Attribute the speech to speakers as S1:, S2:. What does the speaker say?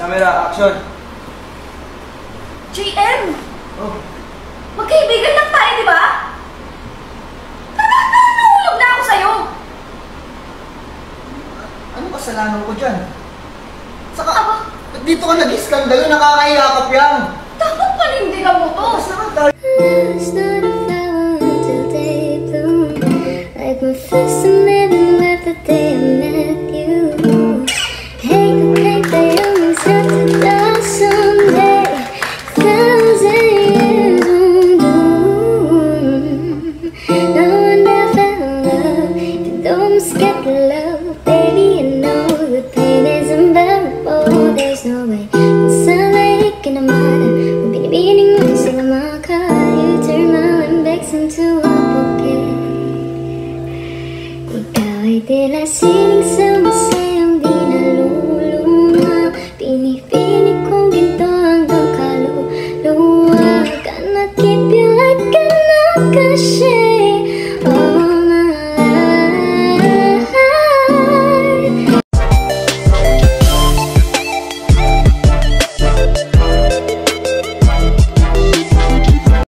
S1: Camera, action!
S2: JM!
S1: Oh.
S2: Magkaibigan lang tayo, di ba? Nahulog na ako sa'yo!
S1: Ano kasalanan ko dyan? Saka, dito ka nag-iskandalo, nakakahiyakap yan!
S2: Dapat panindigan mo to!
S1: Tapos na ka,
S3: It's not a flower until they bloom. Like my first time living with the day I met you. Hate to think that you means have to die someday. 1,000 years on doom. No one ever loved. If you don't get the love, baby, I know the pain is unbearable. There's no way. It's like in a matter. Binibining mo sila maka. You turn my limbics into a bouquet. Ikaw ay tila sining sa